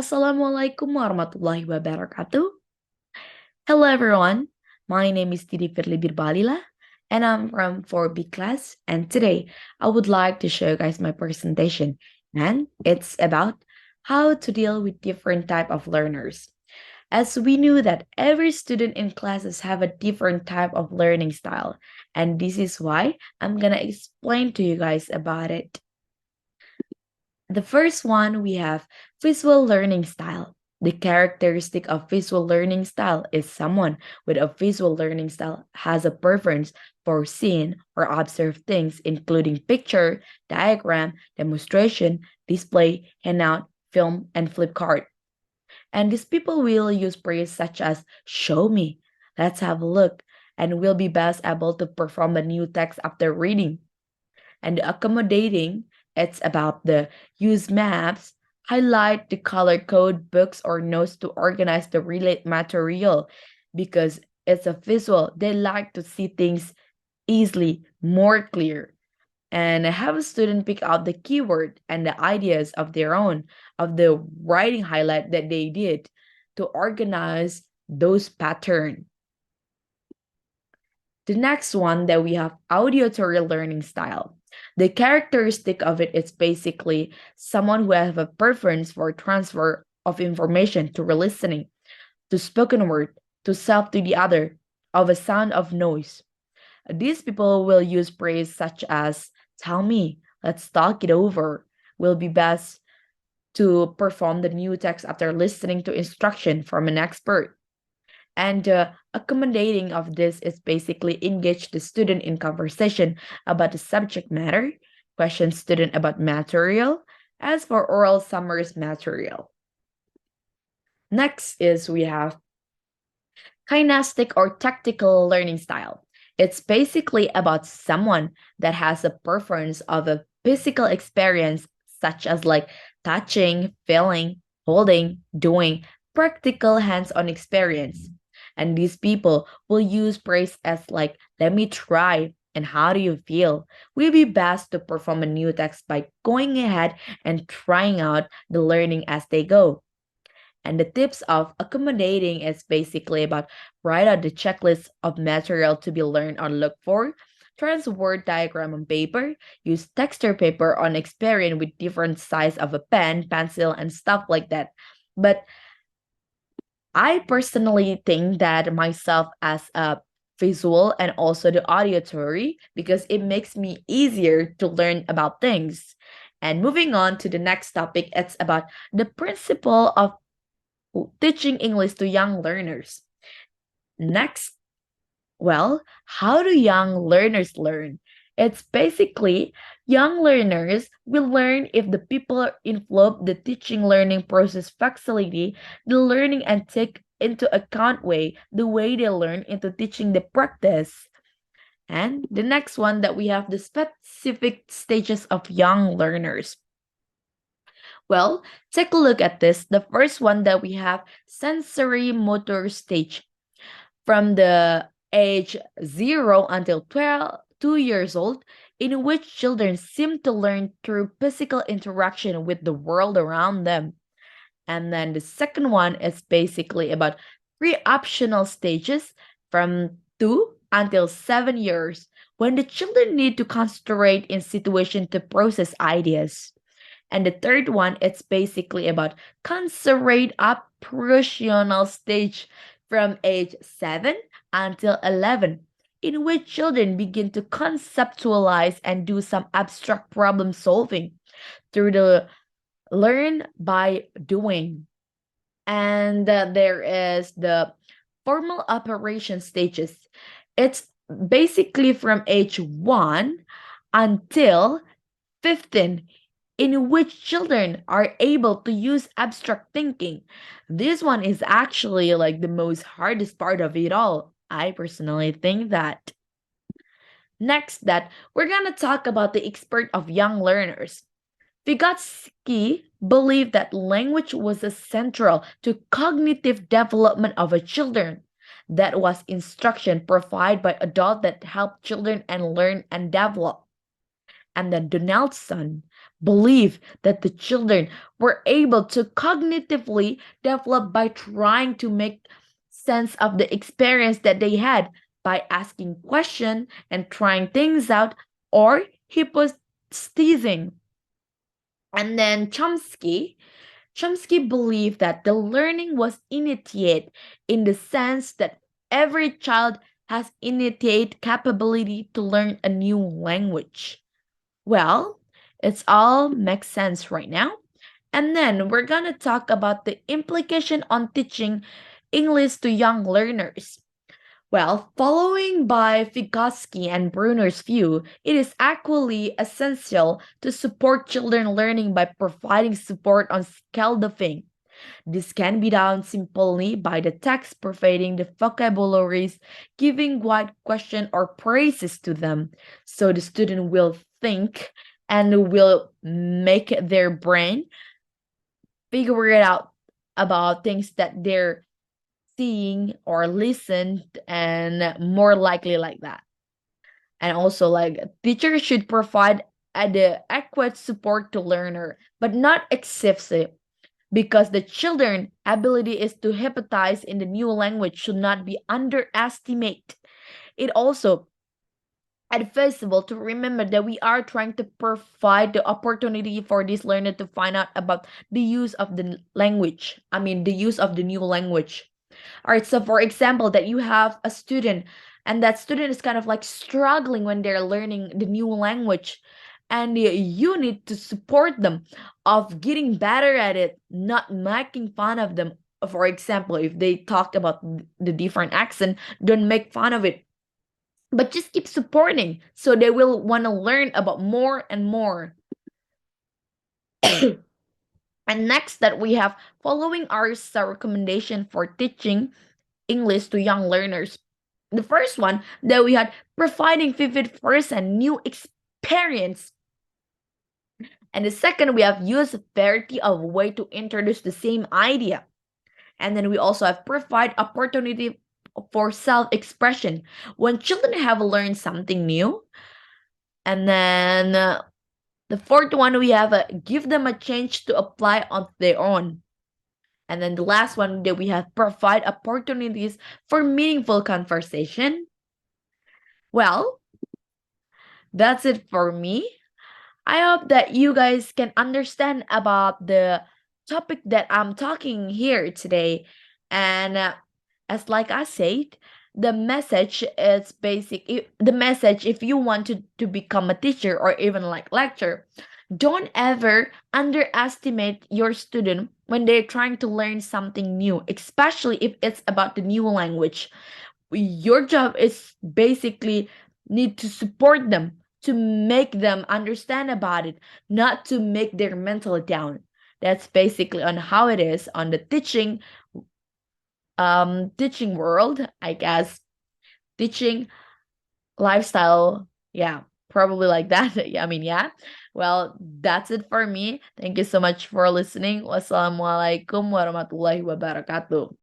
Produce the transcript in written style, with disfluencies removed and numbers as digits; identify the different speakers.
Speaker 1: Assalamualaikum warahmatullahi wabarakatuh. Hello everyone, my name is Didiv Birbalila and I'm from 4B class, and today I would like to show you guys my presentation, and it's about how to deal with different type of learners. As we knew that every student in classes have a different type of learning style, and this is why I'm gonna explain to you guys about it. The first one, we have visual learning style. The characteristic of visual learning style is someone with a visual learning style has a preference for seeing or observe things, including picture, diagram, demonstration, display, handout, film, and flip card. And these people will use phrases such as show me, let's have a look, and will be best able to perform the new text after reading. And accommodating, it's about the use maps, highlight the color code books or notes to organize the relate material because it's a visual. They like to see things easily, more clear. And have a student pick out the keyword and the ideas of their own, of the writing highlight that they did to organize those patterns. The next one that we have auditory learning style. The characteristic of it is basically someone who have a preference for transfer of information to listening, to spoken word, to self to the other, of a sound of noise. These people will use phrase such as tell me, let's talk it over, will be best to perform the new text after listening to instruction from an expert. And accommodating of this is basically engage the student in conversation about the subject matter, question student about material, as for oral summaries material. Next is we have kinesthetic or tactical learning style. It's basically about someone that has a preference of a physical experience, such as like touching, feeling, holding, doing, practical hands-on experience. And these people will use praise as like, let me try, and how do you feel? Will be best to perform a new text by going ahead and trying out the learning as they go. And the tips of accommodating is basically about write out the checklist of material to be learned or looked for, trans word diagram on paper, use texture paper on experience with different size of a pen, pencil, and stuff like that. But I personally think that myself as a visual and also the auditory because it makes me easier to learn about things. And moving on to the next topic, it's about the principle of teaching English to young learners. Next, well, how do young learners learn? It's basically young learners will learn if the people involved the teaching learning process facility the learning and take into account the way they learn into teaching the practice. And the next one that we have the specific stages of young learners. Well, take a look at this. The first one that we have sensory motor stage from the age 0 until 2 years old, in which children seem to learn through physical interaction with the world around them. And then the second one is basically about pre-optional stages from 2 until 7 years, when the children need to concentrate in situation to process ideas. And the third one, it's basically about concentrate operational stage from age 7 until 11, in which children begin to conceptualize and do some abstract problem solving through the learn by doing. And there is the formal operation stages. It's basically from age 1 until 15, in which children are able to use abstract thinking. This one is actually like the most hardest part of it all. I personally think that. Next, that we're gonna talk about the expert of young learners. Vygotsky believed that language was essential to cognitive development of a children. That was instruction provided by adults that help children and learn and develop. And then Donaldson believe that the children were able to cognitively develop by trying to make sense of the experience that they had by asking questions and trying things out or hypothesizing. And then Chomsky believed that the learning was innate in the sense that every child has innate capability to learn a new language. Well, it's all makes sense right now. And then we're going to talk about the implication on teaching English to young learners. Well, following by Vygotsky and Bruner's view, it is equally essential to support children learning by providing support on scaffolding. This can be done simply by the text providing the vocabularies, giving wide question or praises to them, so the student will think and will make their brain figure it out about things that they're seeing or listened and more likely like that. And also like teachers should provide adequate support to learner, but not excessive because the children ability is to hypnotize in the new language should not be underestimated. It also advisable to remember that we are trying to provide the opportunity for this learner to find out about the use of the language. I mean, the use of the new language. All right, so for example, that you have a student and that student is kind of like struggling when they're learning the new language and you need to support them of getting better at it, not making fun of them. For example, if they talk about the different accent, don't make fun of it, but just keep supporting so they will want to learn about more and more. And next that we have following our recommendation for teaching English to young learners. The first one that we had providing vivid first and new experience. And the second we have use a variety of way to introduce the same idea. And then we also have provide opportunity for self-expression. When children have learned something new, and then the fourth one we have give them a chance to apply on their own. And then the last one that we have provide opportunities for meaningful conversation. Well, that's it for me. I hope that you guys can understand about the topic that I'm talking here today. And as like I said, the message is basic. The message, if you want to become a teacher or even like lecturer, don't ever underestimate your student when they're trying to learn something new, especially if it's about the new language. Your job is basically need to support them to make them understand about it, not to make their mental down. That's basically on how it is on the teaching world, I guess. Teaching lifestyle, yeah, probably like that. Yeah, I mean, yeah. Well, that's it for me. Thank you so much for listening. Wassalamualaikum warahmatullahi wabarakatuh.